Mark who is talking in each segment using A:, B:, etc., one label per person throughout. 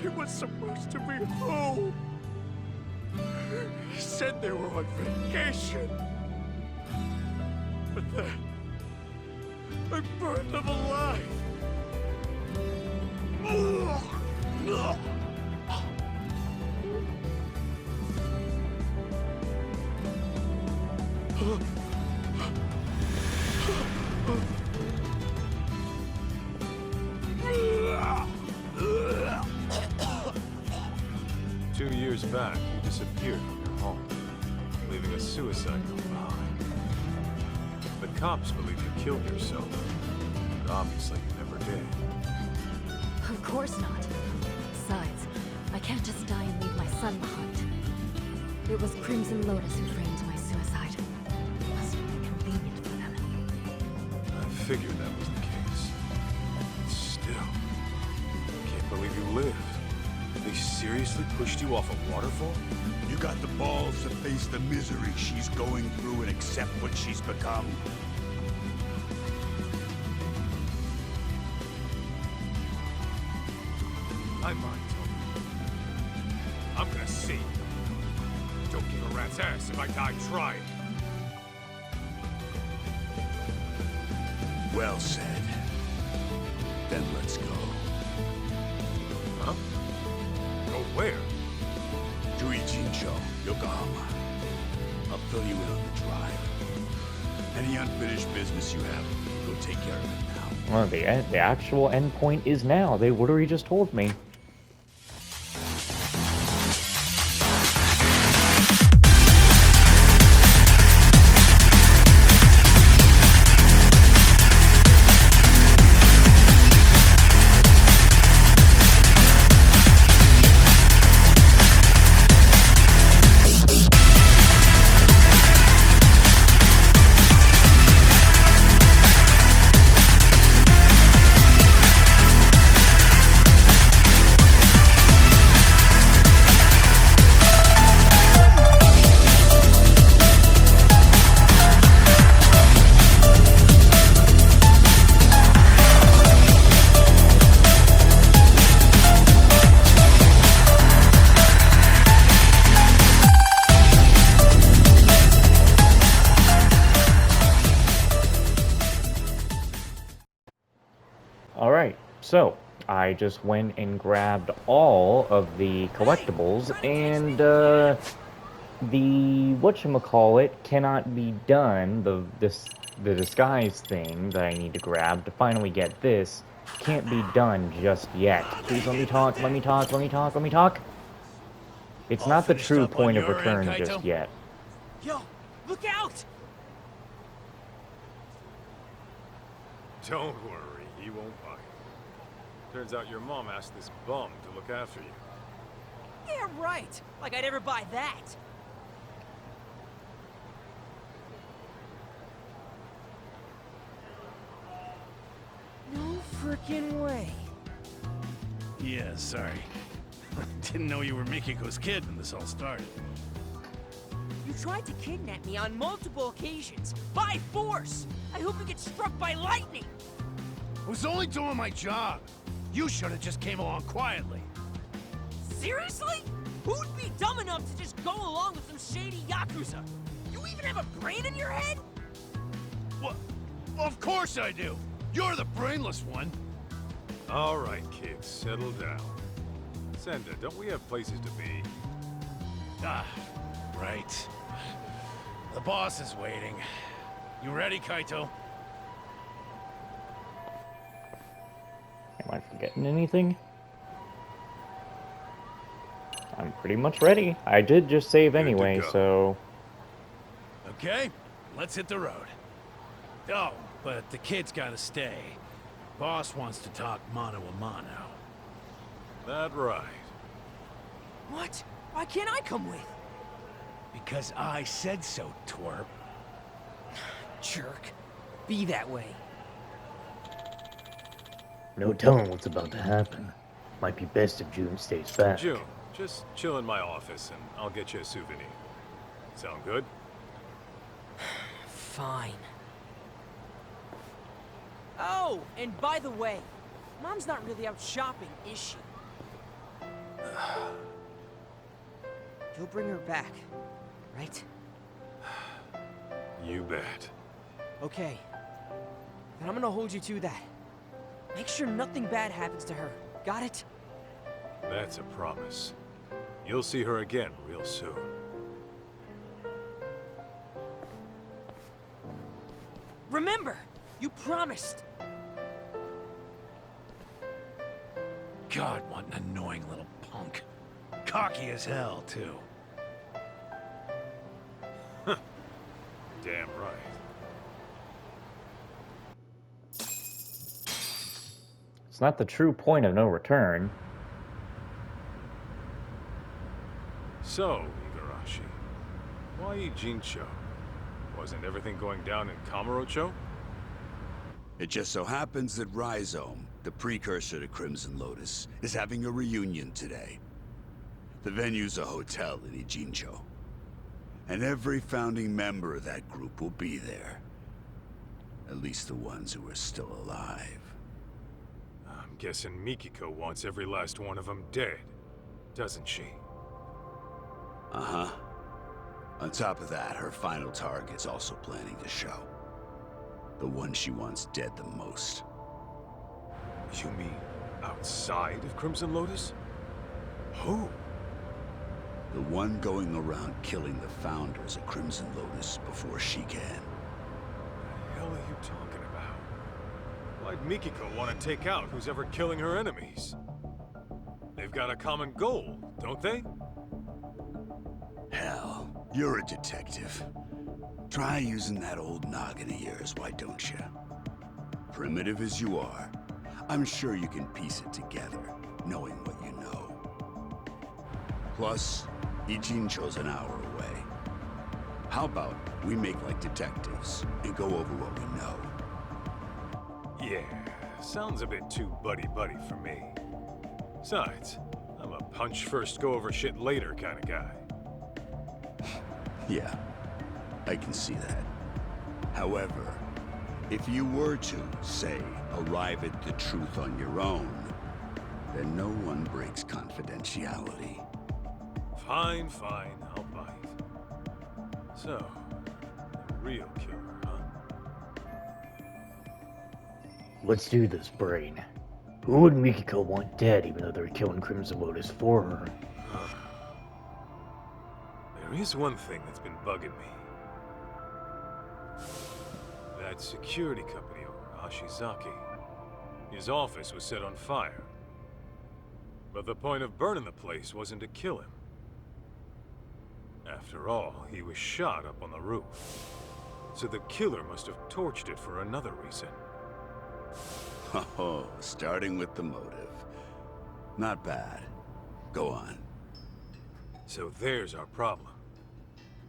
A: He was supposed to be home. He said they were on vacation. But then, I burned them alive.
B: Years back, you disappeared from your home, leaving a suicide note behind. The cops believe you killed yourself, but obviously you never did.
C: Of course not. Besides, I can't just die and leave my son behind. It was Crimson Lotus who framed my suicide. Must have been convenient for them.
B: I figured that was the case. Still, I can't believe you lived. They seriously pushed you off a waterfall?
A: You got the balls to face the misery she's going through and accept what she's become?
B: I might, Tony. I'm gonna see. Don't give a rat's ass if I die trying.
A: Well said. Then let's go.
B: Huh? Go where?
A: To Ichincho, Yokohama. I'll fill you in on the drive. Any unfinished business you have, go take care of it now.
D: Well, the actual endpoint is now. They literally just told me. Alright, so I just went and grabbed all of the collectibles, and the whatchamacallit cannot be done. The disguise thing that I need to grab to finally get this can't be done just yet. Please let me talk, let me talk, let me talk, let me talk. It's not the true point of return just yet.
E: Yo, look out!
B: Don't worry, he won't bite. Turns out your mom asked this bum to look after you.
E: Yeah, right. Like I'd ever buy that. No freaking way.
A: Yeah, sorry. Didn't know you were Mikiko's kid when this all started.
E: You tried to kidnap me on multiple occasions, by force! I hope you get struck by lightning!
A: I was only doing my job. You should have just came along quietly.
E: Seriously? Who'd be dumb enough to just go along with some shady Yakuza? You even have a brain in your head?
A: What? Of course I do. You're the brainless one.
B: All right, kids, settle down. Senda, don't we have places to be?
A: Ah, right. The boss is waiting. You ready, Kaito?
D: Am I forgetting anything? I'm pretty much ready. I did just save
B: Good to
D: anyway,
B: go.
D: so...
A: Okay, let's hit the road. Oh, but the kid's gotta stay. Boss wants to talk mano a mano.
B: That right.
E: What? Why can't I come with?
A: Because I said so, twerp.
E: Jerk. Be that way.
F: No telling what's about to happen. Might be best if June stays back.
B: June, just chill in my office and I'll get you a souvenir. Sound good?
E: Fine. Oh, and by the way, Mom's not really out shopping, is she? You'll bring her back, right?
B: You bet.
E: Okay. Then I'm gonna hold you to that. Make sure nothing bad happens to her. Got it?
B: That's a promise. You'll see her again real soon.
E: Remember! You promised!
A: God, what an annoying little punk. Cocky as hell, too.
B: Damn right.
D: It's not the true point of no return.
B: So, Igarashi, why Ijincho? Wasn't everything going down in Kamurocho?
A: It just so happens that Rhizome, the precursor to Crimson Lotus, is having a reunion today. The venue's a hotel in Ijincho. And every founding member of that group will be there. At least the ones who are still alive.
B: I'm guessing Mikiko wants every last one of them dead, doesn't she?
A: Uh-huh. On top of that, her final target's also planning to show. The one she wants dead the most.
B: You mean outside of Crimson Lotus? Who?
A: The one going around killing the founders of Crimson Lotus before she can.
B: What the hell are you talking about? Why'd Mikiko want to take out who's ever killing her enemies? They've got a common goal, don't they?
A: Hell, you're a detective. Try using that old noggin of yours, why don't you? Primitive as you are, I'm sure you can piece it together, knowing what you know. Plus, Ijincho's an hour away. How about we make like detectives and go over what we know?
B: Yeah, sounds a bit too buddy-buddy for me. Besides, I'm a punch first, go over shit later kind of guy.
A: Yeah, I can see that. However, if you were to, say, arrive at the truth on your own, then no one breaks confidentiality.
B: Fine, fine, I'll bite. So, the real killer, huh?
F: Let's do this, Brain. Who would Mikiko want dead even though they're killing Crimson Lotus for her?
B: There is one thing that's been bugging me. That security company over Ashizaki. His office was set on fire. But the point of burning the place wasn't to kill him. After all, he was shot up on the roof. So the killer must have torched it for another reason.
A: Oh, starting with the motive. Not bad. Go on.
B: So there's our problem.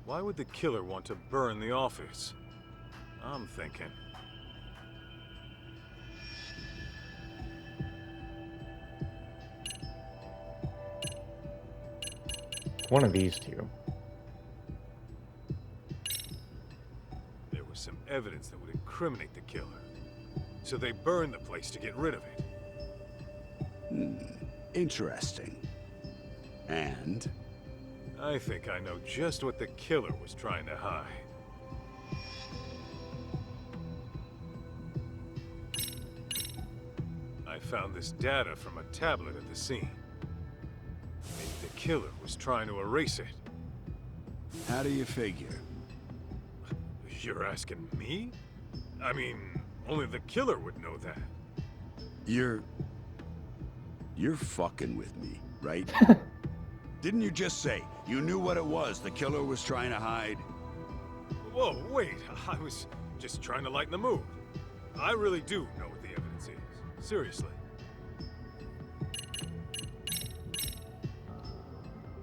B: Why would the killer want to burn the office? I'm thinking.
D: One of these two.
B: There was some evidence that would incriminate the killer. So they burned the place to get rid of it.
A: Interesting. And?
B: I think I know just what the killer was trying to hide. I found this data from a tablet at the scene. Maybe the killer was trying to erase it.
A: How do you figure?
B: You're asking me? I mean, only the killer would know that.
A: You're fucking with me, right? Didn't you just say you knew what it was the killer was trying to hide?
B: Whoa, wait. I was just trying to lighten the mood. I really do know what the evidence is. Seriously.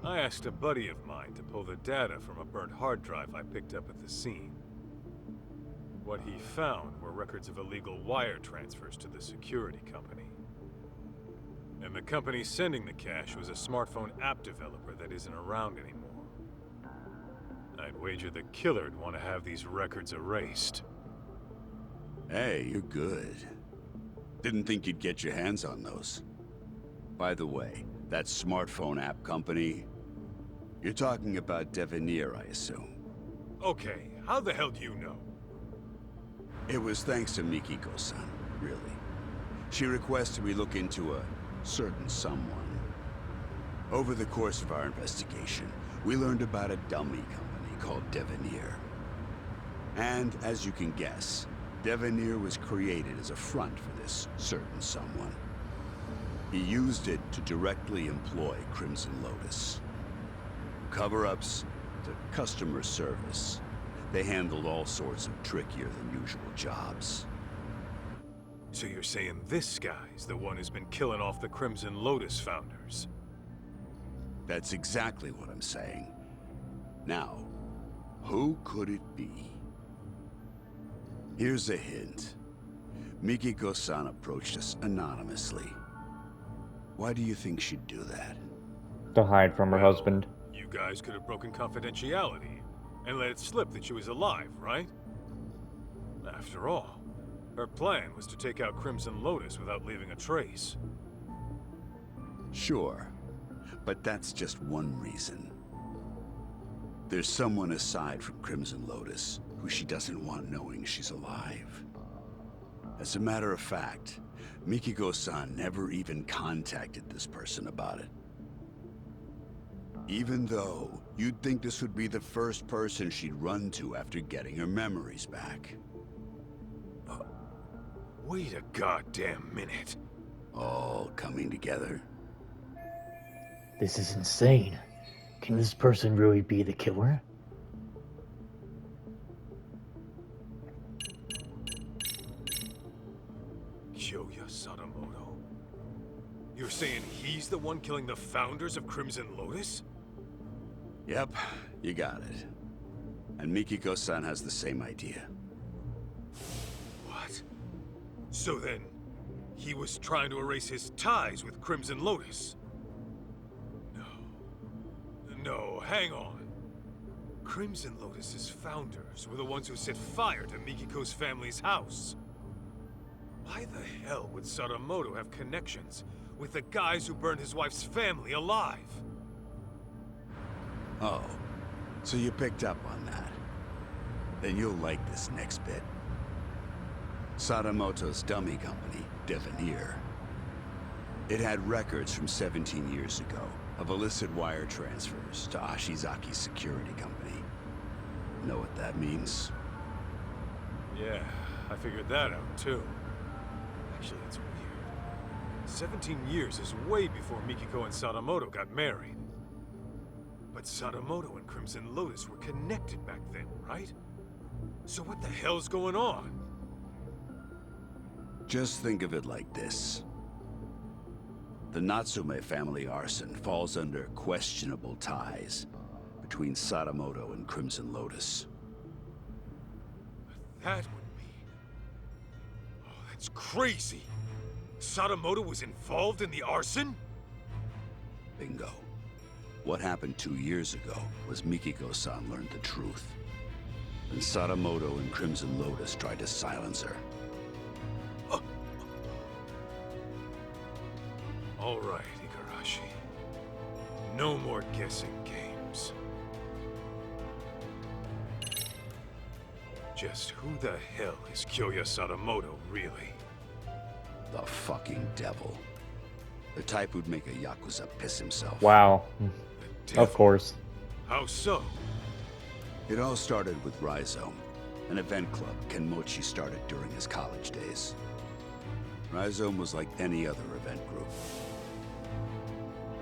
B: I asked a buddy of mine to pull the data from a burnt hard drive I picked up at the scene. What he found were records of illegal wire transfers to the security company. And the company sending the cash was a smartphone app developer that isn't around anymore. I'd wager the killer'd want to have these records erased.
A: Hey, you're good. Didn't think you'd get your hands on those. By the way, That smartphone app company? You're talking about Devenir, I assume.
B: Okay, how the hell do you know?
A: It was thanks to Mikiko-san, really. She requested we look into a certain someone. Over the course of our investigation, we learned about a dummy company called Devenir. And, as you can guess, Devenir was created as a front for this certain someone. He used it to directly employ Crimson Lotus. Cover-ups to customer service. They handled all sorts of trickier than usual jobs.
B: So you're saying this guy's the one who's been killing off the Crimson Lotus founders?
A: That's exactly what I'm saying. Now, who could it be? Here's a hint. Mikiko-san approached us anonymously. Why do you think she'd do that?
D: To hide from her
B: Well,
D: husband.
B: You guys could have broken confidentiality and let it slip that she was alive, right? After all, her plan was to take out Crimson Lotus without leaving a trace.
A: Sure, but that's just one reason. There's someone aside from Crimson Lotus who she doesn't want knowing she's alive. As a matter of fact, Mikiko-san never even contacted this person about it. Even though you'd think this would be the first person she'd run to after getting her memories back.
B: Wait a goddamn minute.
A: All coming together.
F: This is insane. Can this person really be the killer?
B: Kyoya Sadamoto? You're saying he's the one killing the founders of Crimson Lotus?
A: Yep, you got it. And Mikiko-san has the same idea.
B: What? So then, he was trying to erase his ties with Crimson Lotus? No, hang on. Crimson Lotus's founders were the ones who set fire to Mikiko's family's house. Why the hell would Sadamoto have connections with the guys who burned his wife's family alive?
A: Oh, so you picked up on that. Then you'll like this next bit. Sadamoto's dummy company, Devenir. It had records from 17 years ago of illicit wire transfers to Ashizaki's security company. Know what that means?
B: Yeah, I figured that out too. Actually, it's weird. 17 years is way before Mikiko and Sadamoto got married. But Sadamoto and Crimson Lotus were connected back then, right? So what the hell's going on?
A: Just think of it like this. The Natsume family arson falls under questionable ties between Sadamoto and Crimson Lotus.
B: That would mean... Oh, that's crazy! Sadamoto was involved in the arson?
A: Bingo. What happened 2 years ago was Mikiko-san learned the truth. And Sadamoto and Crimson Lotus tried to silence her.
B: All right, Igarashi. No more guessing games. Just who the hell is Kyoya Sadamoto, really?
A: The fucking devil. The type who'd make a Yakuza piss himself.
D: Wow.
B: The devil?
D: Of course.
B: How so?
A: It all started with Rhizome, an event club Kenmochi started during his college days. Rhizome was like any other event group.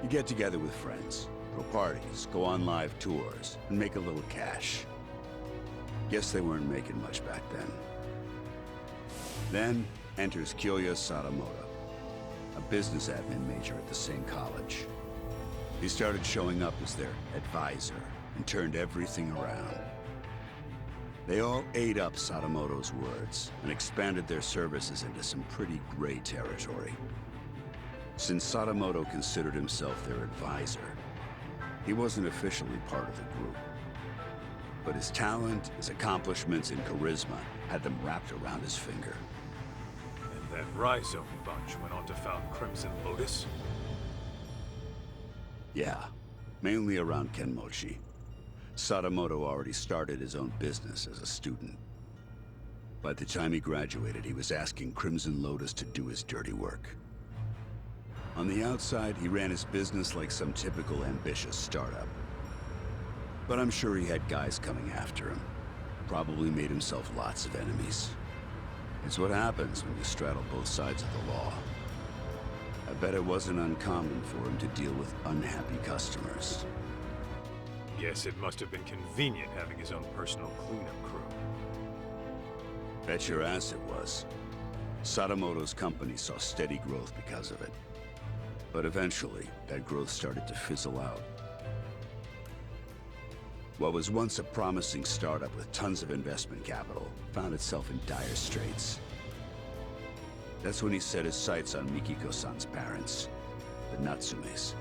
A: You get together with friends, throw parties, go on live tours, and make a little cash. Guess they weren't making much back then. Then enters Kyoya Sadamoto, a business admin major at the same college. He started showing up as their advisor and turned everything around. They all ate up Sadamoto's words and expanded their services into some pretty gray territory. Since Sadamoto considered himself their advisor, he wasn't officially part of the group. But his talent, his accomplishments, and charisma had them wrapped around his finger.
B: And that Rhizome bunch went on to found Crimson Lotus?
A: Yeah, mainly around Kenmochi. Sadamoto already started his own business as a student. By the time he graduated, he was asking Crimson Lotus to do his dirty work. On the outside, he ran his business like some typical ambitious startup. But I'm sure he had guys coming after him. Probably made himself lots of enemies. It's what happens when you straddle both sides of the law. I bet it wasn't uncommon for him to deal with unhappy customers.
B: Yes, it must have been convenient having his own personal cleanup crew.
A: Bet your ass it was. Sadamoto's company saw steady growth because of it. But eventually, that growth started to fizzle out. What was once a promising startup with tons of investment capital found itself in dire straits. That's when he set his sights on Mikiko-san's parents, the Natsumes.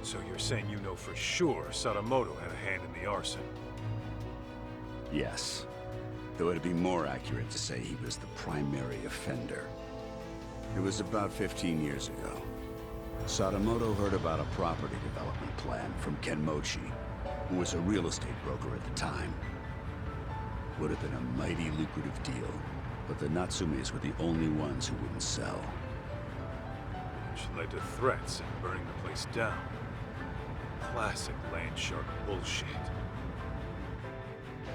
B: So you're saying you know for sure Sadamoto had a hand in the arson?
A: Yes. Though it'd be more accurate to say he was the primary offender. It was about 15 years ago. Sadamoto heard about a property development plan from Kenmochi, who was a real estate broker at the time. Would have been a mighty lucrative deal, but the Natsumes were the only ones who wouldn't sell.
B: Which led to threats and burning the place down. Classic land shark bullshit.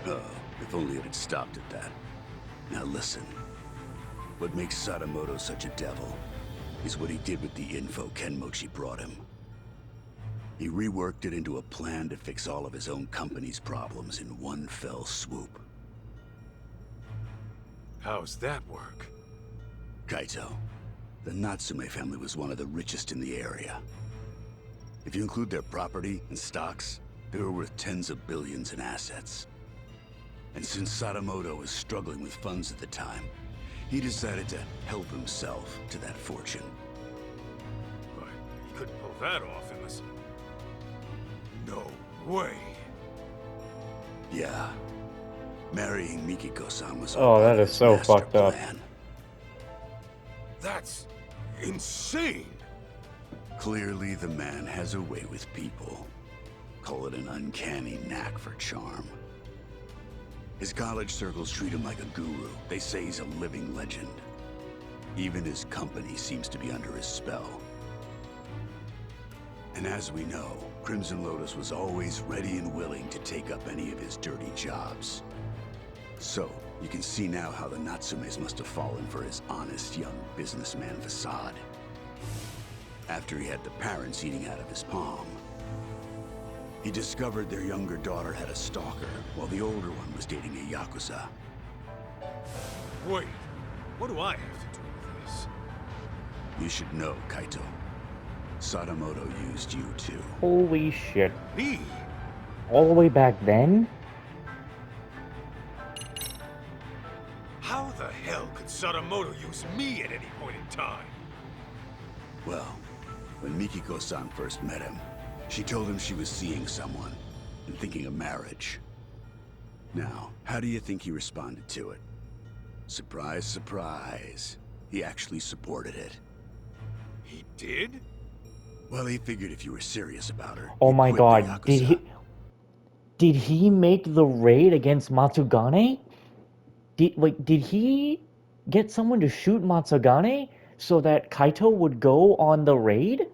A: Oh, if only it had stopped at that. Now listen. What makes Sadamoto such a devil is what he did with the info Kenmochi brought him. He reworked it into a plan to fix all of his own company's problems in one fell swoop.
B: How's that work?
A: Kaito, the Natsume family was one of the richest in the area. If you include their property and stocks, they were worth tens of billions in assets. And since Sadamoto was struggling with funds at the time, he decided to help himself to that fortune.
B: But he couldn't pull that off unless... No way!
A: Yeah. Marrying Mikiko-san was
D: Oh, that
A: part of
D: is
A: his
D: so
A: master
D: fucked up.
A: plan.
B: That's... insane!
A: Clearly, the man has a way with people. Call it an uncanny knack for charm. His college circles treat him like a guru. They say he's a living legend. Even his company seems to be under his spell. And as we know, Crimson Lotus was always ready and willing to take up any of his dirty jobs. So, you can see now how the Natsumes must have fallen for his honest young businessman facade. After he had the parents eating out of his palm, he discovered their younger daughter had a stalker, while the older one was dating a Yakuza.
B: Wait, what do I have to do with this?
A: You should know, Kaito. Sadamoto used you too.
D: Holy shit.
B: Me?
D: All the way back then?
B: How the hell could Sadamoto use me at any point in time?
A: Well, when Mikiko-san first met him, she told him she was seeing someone and thinking of marriage. Now, how do you think he responded to it? Surprise, surprise. He actually supported it.
B: He did?
A: Well, he figured if you were serious about her,
D: Oh
A: you'd
D: my
A: quit the
D: god,
A: Yakuza.
D: did he make the raid against Matsugane? Did he get someone to shoot Matsugane so that Kaito would go on the raid?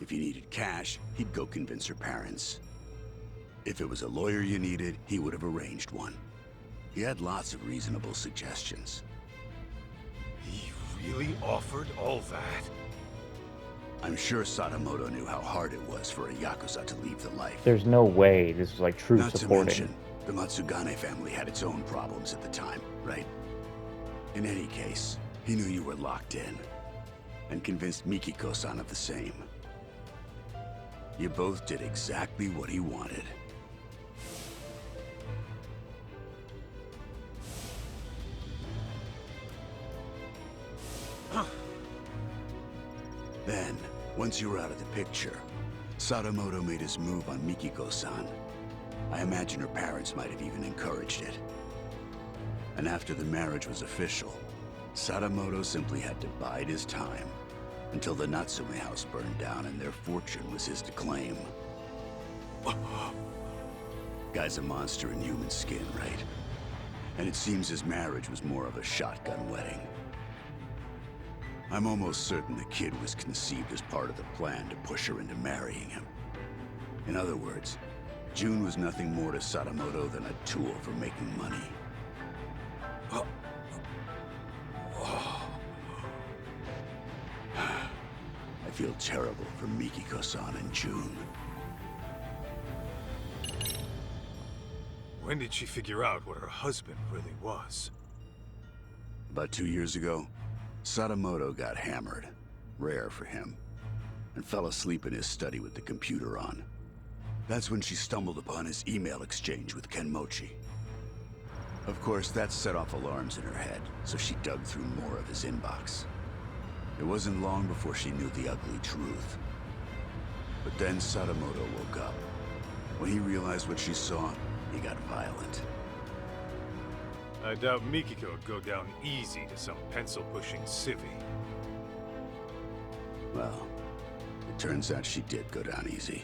A: If you needed cash, he'd go convince her parents. If it was a lawyer you needed, he would have arranged one. He had lots of reasonable suggestions.
B: He really offered all that?
A: I'm sure Sadamoto knew how hard it was for a Yakuza to leave the life.
D: There's no way this was like true
A: Not to
D: supporting.
A: mention, the Matsugane family had its own problems at the time, right? In any case, he knew you were locked in, and convinced Mikiko-san of the same. You both did exactly what he wanted. Then, once you were out of the picture, Sadamoto made his move on Mikiko-san. I imagine her parents might have even encouraged it. And after the marriage was official, Sadamoto simply had to bide his time until the Natsume house burned down and their fortune was his to claim. Guy's a monster in human skin, right? And it seems his marriage was more of a shotgun wedding. I'm almost certain the kid was conceived as part of the plan to push her into marrying him. In other words, June was nothing more to Sadamoto than a tool for making money. I feel terrible for Mikiko-san and June.
B: When did she figure out what her husband really was?
A: About 2 years ago, Sadamoto got hammered, rare for him, and fell asleep in his study with the computer on. That's when she stumbled upon his email exchange with Kenmochi. Of course, that set off alarms in her head, so she dug through more of his inbox. It wasn't long before she knew the ugly truth. But then Sadamoto woke up. When he realized what she saw, he got violent.
B: I doubt Mikiko would go down easy to some pencil-pushing civvy.
A: Well, it turns out she did go down easy.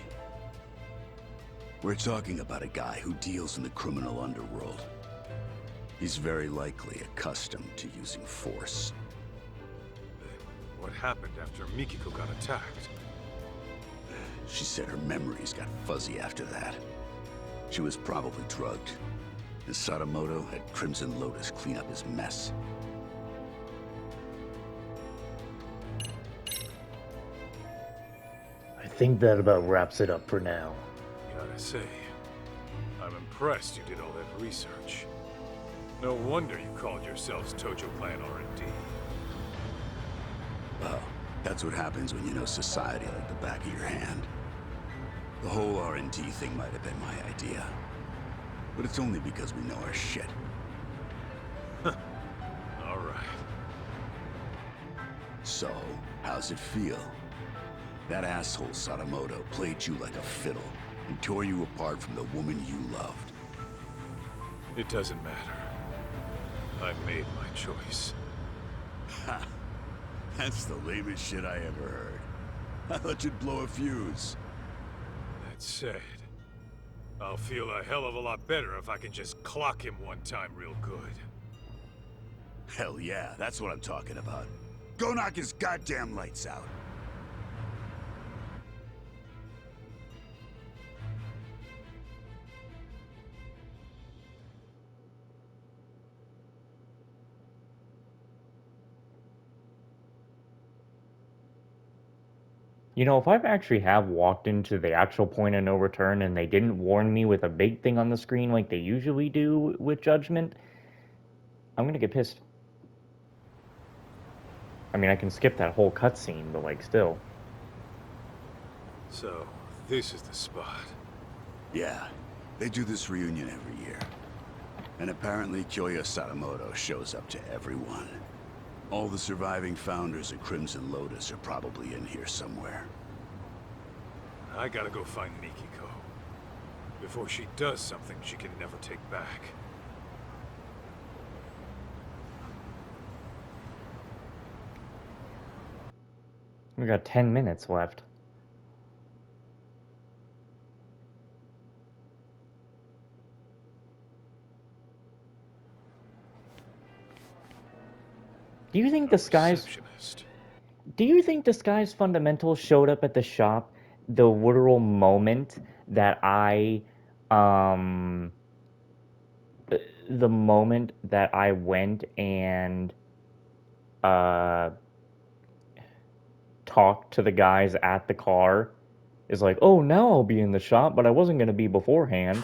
A: We're talking about a guy who deals in the criminal underworld. He's very likely accustomed to using force.
B: Then what happened after Mikiko got attacked?
A: She said her memories got fuzzy after that. She was probably drugged, and Sadamoto had Crimson Lotus clean up his mess.
F: I think that about wraps it up for now.
B: Gotta say, I'm impressed you did all that research. No wonder you called yourselves Tojo Clan R&D.
A: Well, that's what happens when you know society like the back of your hand. The whole R&D thing might have been my idea. But it's only because we know our shit.
B: All right.
A: So, how's it feel? That asshole Sadamoto played you like a fiddle and tore you apart from the woman you loved.
B: It doesn't matter. I made my choice.
A: Ha! That's the lamest shit I ever heard. I thought you'd blow a fuse.
B: That said, I'll feel a hell of a lot better if I can just clock him one time real good.
A: Hell yeah, that's what I'm talking about. Go knock his goddamn lights out.
D: You know, if I've actually have walked into the actual point of no return and they didn't warn me with a big thing on the screen like they usually do with Judgment, I'm gonna get pissed. I mean, I can skip that whole cutscene, but like, still.
B: So, this is the spot.
A: Yeah, they do this reunion every year. And apparently Kyoya Sadamoto shows up to everyone. All the surviving founders of Crimson Lotus are probably in here somewhere.
B: I gotta go find Mikiko. Before she does something she can never take back.
D: We got 10 minutes left. Do you think
B: Receptionist.
D: Do you think Disguise Fundamentals showed up at the shop the literal moment that the moment that I went and talked to the guys at the car is like, oh, now I'll be in the shop, but I wasn't going to be beforehand.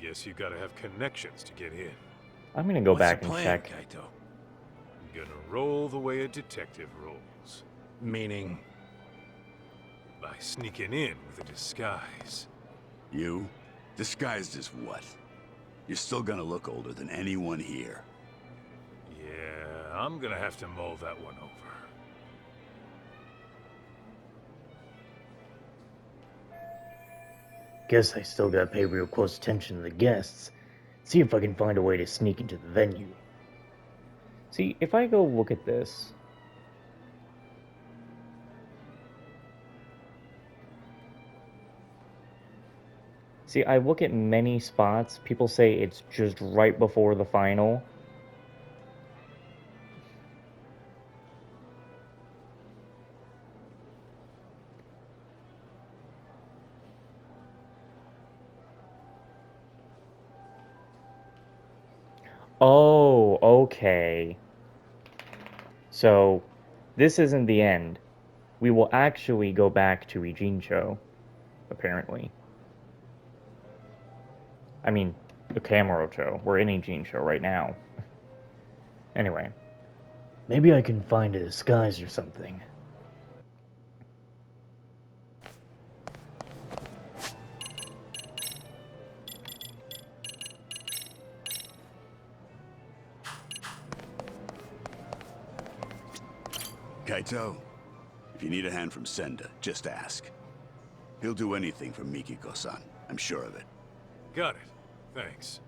B: Guess you gotta have connections to get in.
D: I'm going to go
G: What's
D: back
G: the
D: and
G: plan,
D: check.
G: Kaito?
B: Gonna roll the way a detective rolls.
G: Meaning,
B: By sneaking in with a disguise.
A: You? Disguised as what? You're still gonna look older than anyone here.
B: Yeah, I'm gonna have to mull that one over.
F: Guess I still gotta pay real close attention to the guests. See if I can find a way to sneak into the venue.
D: See, if I go look at this... See, I look at many spots, people say it's just right before the final. Oh, okay. So, this isn't the end. We will actually go back to Ijincho, apparently. I mean, the Kamurocho. We're in Ijincho right now. Anyway.
F: Maybe I can find a disguise or something.
A: Kaito, if you need a hand from Senda, just ask. He'll do anything for Mikiko-san. I'm sure of it.
B: Got it. Thanks.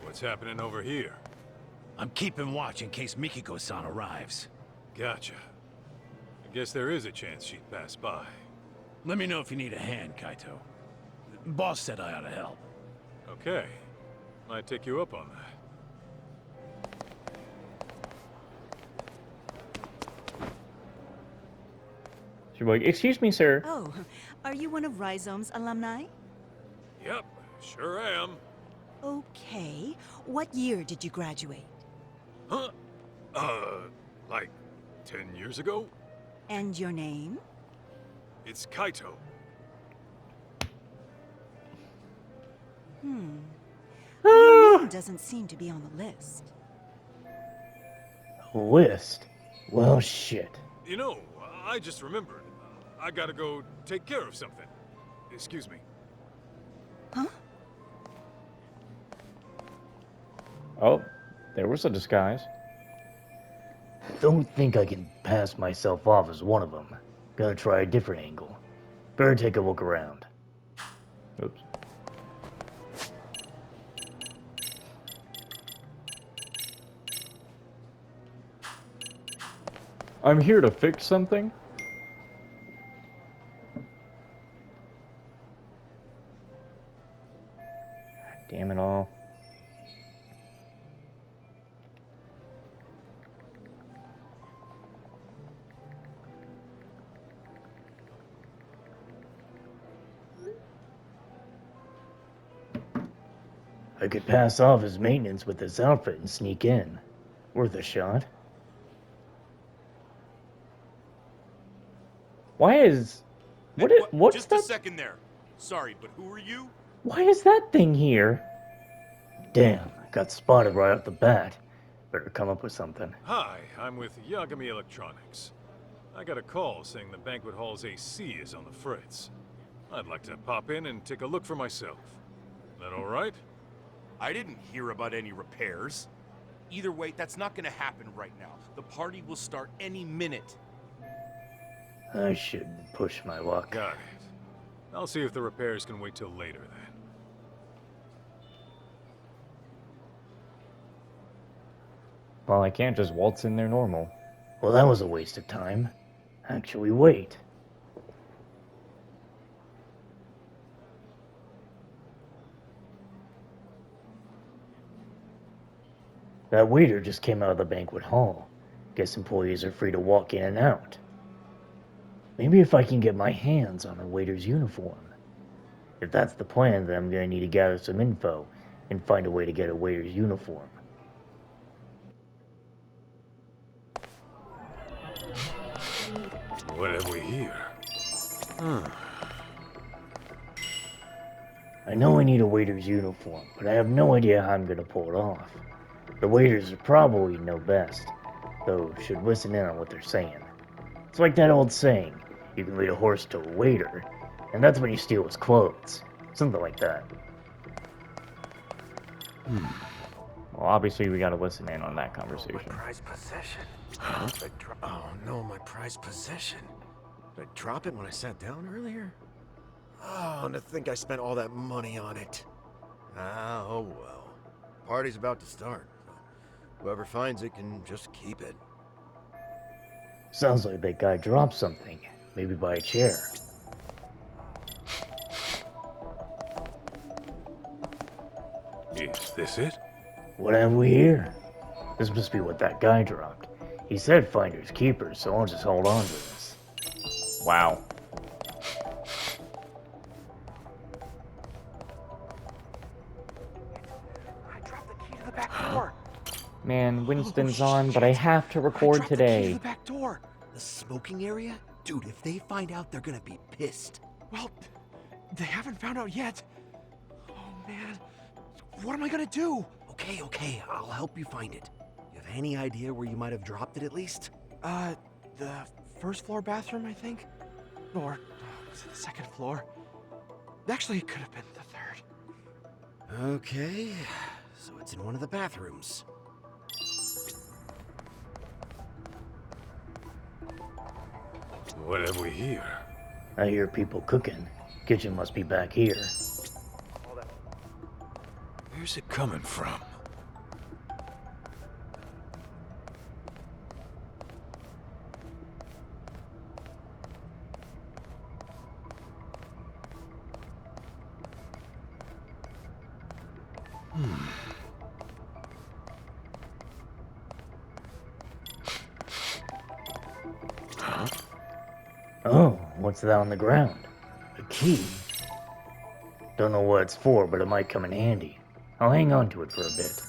B: What's happening over here?
G: I'm keeping watch in case Mikiko-san arrives.
B: Gotcha. I guess there is a chance she'd pass by.
G: Let me know if you need a hand, Kaito. Boss said I ought to help.
B: Okay. Might take you up on that.
D: She'll be like, excuse me, sir.
H: Oh, are you one of Rhizome's alumni?
B: Yep, sure am.
H: Okay. What year did you graduate?
B: Huh? Like 10 years ago?
H: And your name?
B: It's Kaito.
H: Your name doesn't seem to be on the list.
F: List? Well, shit.
B: You know, I just remembered. I gotta go take care of something. Excuse me.
H: Huh?
D: Oh, there was a disguise.
F: Don't think I can pass myself off as one of them. Gotta try a different angle. Better take a look around.
D: Oops. I'm here to fix something. Damn it all.
F: I could pass off as maintenance with this outfit and sneak in. Worth a shot.
D: Why is... What's
I: Just
D: that?
I: a second there. Sorry, but who are you?
D: Why is that thing here?
F: Damn, got spotted right off the bat. Better come up with something.
B: Hi, I'm with Yagami Electronics. I got a call saying the banquet hall's AC is on the fritz. I'd like to pop in and take a look for myself. That all right?
I: I didn't hear about any repairs. Either way, that's not gonna happen right now. The party will start any minute.
F: I should push my luck.
B: Got it. I'll see if the repairs can wait till later then.
D: Well, I can't just waltz in there normal.
F: Well, that was a waste of time. Actually, wait. That waiter just came out of the banquet hall. Guess employees are free to walk in and out. Maybe if I can get my hands on a waiter's uniform. If that's the plan, then I'm gonna need to gather some info and find a way to get a waiter's uniform.
B: What have we here?
F: I know I need a waiter's uniform, but I have no idea how I'm gonna pull it off. The waiters are probably know best, though should listen in on what they're saying. It's like that old saying, you can lead a horse to a waiter, and that's when you steal his clothes. Something like that.
D: Well, obviously we gotta listen in on that conversation.
J: My prized possession. Oh no, my prized possession. Did I drop it when I sat down earlier? Oh, and to think I spent all that money on it. Ah, oh well. Party's about to start. Whoever finds it can just keep it.
F: Sounds like that guy dropped something. Maybe by a chair.
B: Is this it?
F: What have we here? This must be what that guy dropped. He said finders keepers, so I'll just hold on to this.
D: Wow.
J: I dropped the key to the back door.
D: Man, Winston's on, but I have to record
J: The key to
D: today.
J: the back door.
K: The smoking area? Dude, if they find out, they're gonna be pissed.
J: Well, they haven't found out yet. Oh man, what am I gonna do?
K: Okay, I'll help you find it. You have any idea where you might have dropped it at least?
J: The first floor bathroom, I think? Or was it the second floor? Actually, it could have been the third.
K: Okay, so it's in one of the bathrooms.
B: What have we here?
F: I hear people cooking. Kitchen must be back here.
B: Where's it coming from?
F: Oh, what's that on the ground? A key. Don't know what it's for, but it might come in handy. I'll hang on to it for a bit.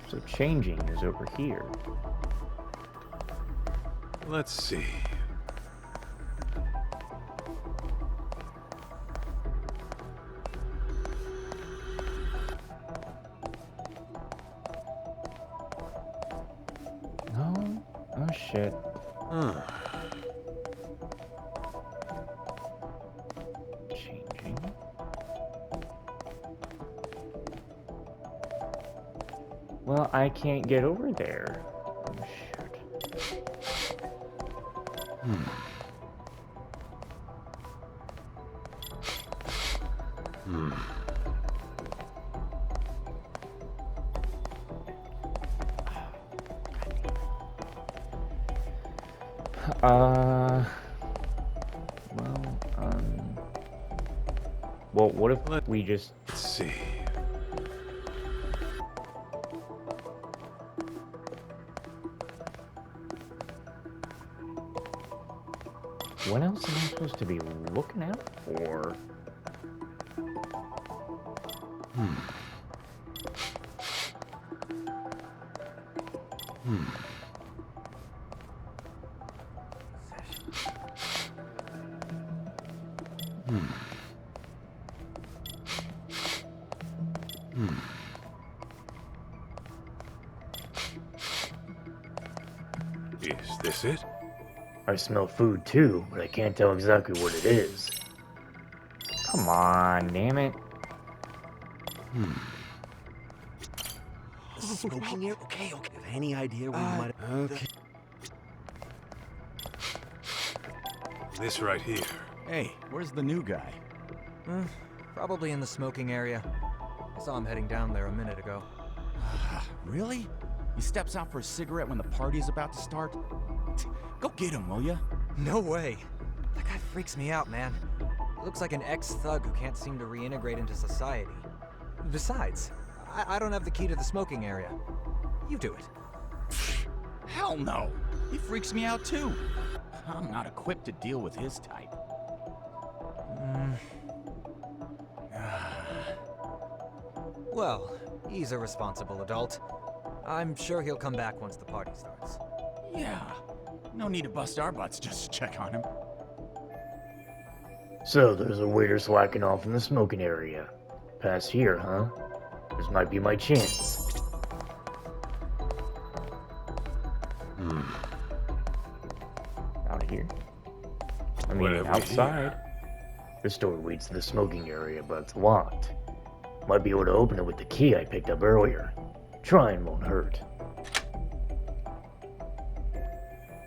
D: So changing is over here.
B: Let's see.
D: No? Oh shit. Changing. Well, I can't get over there. Oh shoot. Well, what if we just...
B: Let's see.
D: What else am I supposed to be looking out for?
B: Is this it?
F: I smell food too, but I can't tell exactly what it is.
D: Come on, damn it.
K: The smoking area? Okay. You have any idea where you might have... Okay.
B: This right here.
L: Hey, where's the new guy?
M: Probably in the smoking area. I saw him heading down there a minute ago.
L: Really? He steps out for a cigarette when the party's about to start? Go get him, will ya?
M: No way. That guy freaks me out, man. Looks like an ex-thug who can't seem to reintegrate into society. Besides, I don't have the key to the smoking area. You do it.
L: Hell no. He freaks me out too. I'm not equipped to deal with his type.
M: Well, he's a responsible adult. I'm sure he'll come back once the party starts.
L: Yeah. No need to bust our butts just to check on him.
F: So, there's a waiter slacking off in the smoking area. Past here, huh? This might be my chance.
D: Out here. I mean,
B: Whatever we
D: outside.
F: This door leads to the smoking area, but it's locked. Might be able to open it with the key I picked up earlier. Trying won't hurt.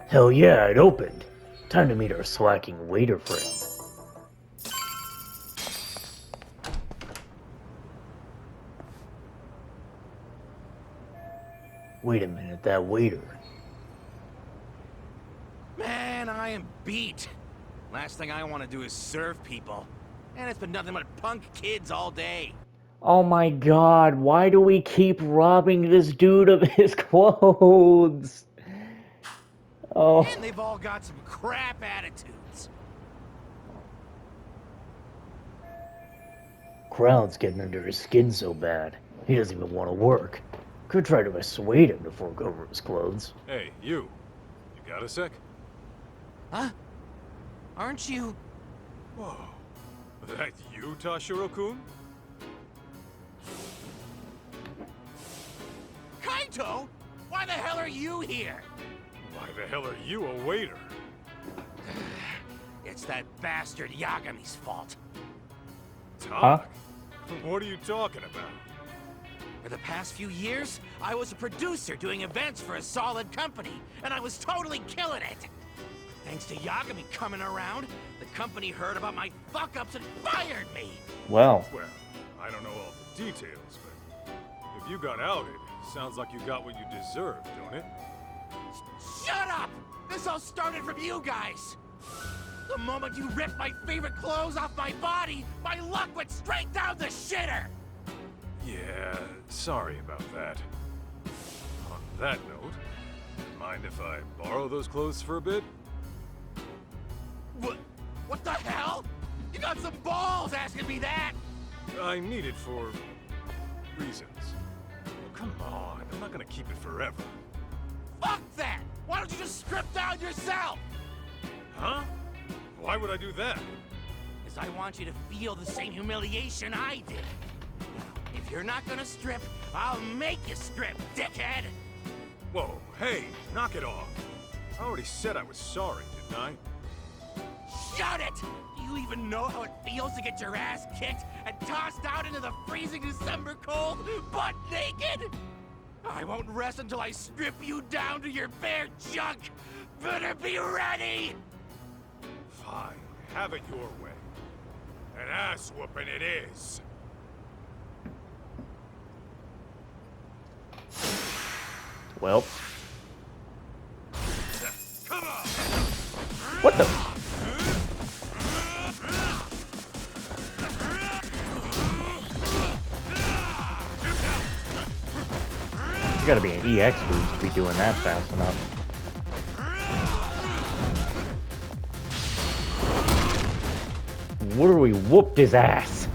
F: Hell yeah, it opened. Time to meet our slacking waiter friend. Wait a minute, that waiter.
K: Man, I am beat. Last thing I want to do is serve people. And it's been nothing but punk kids all day.
D: Oh my god, why do we keep robbing this dude of his clothes? Oh.
K: And they've all got some crap attitudes.
F: Crowd's getting under his skin so bad, he doesn't even want to work. Could try to persuade him to fork over his clothes.
B: Hey, you. You got a sec?
K: Huh? Aren't you...
B: Whoa. That you, Tashiro-kun?
K: Kaito? Why the hell are you here?
B: Why the hell are you a waiter?
K: It's that bastard Yagami's fault.
B: Talk? What are you talking about?
K: For the past few years, I was a producer doing events for a solid company, and I was totally killing it. Thanks to Yagami coming around, the company heard about my fuck-ups and fired me.
D: Well,
B: I don't know all the details, but if you got outed, sounds like you got what you deserved, don't it?
K: Shut up! This all started from you guys! The moment you ripped my favorite clothes off my body, my luck went straight down the shitter!
B: Yeah, sorry about that. On that note, mind if I borrow those clothes for a bit?
K: What the hell? You got some balls asking me that!
B: I need it for... reasons. Come on, I'm not gonna keep it forever.
K: Fuck that! Why don't you just strip down yourself?
B: Huh? Why would I do that?
K: Because I want you to feel the same humiliation I did. If you're not gonna strip, I'll make you strip, dickhead!
B: Whoa, hey, knock it off. I already said I was sorry, didn't I?
K: Shut it! Do you even know how it feels to get your ass kicked and tossed out into the freezing December cold, butt naked? I won't rest until I strip you down to your bare junk! Better be ready!
B: Fine, have it your way. An ass whooping it is.
D: well.
B: Come on!
D: What the? You gotta be an EX boost to be doing that fast enough. What are we whooped his ass?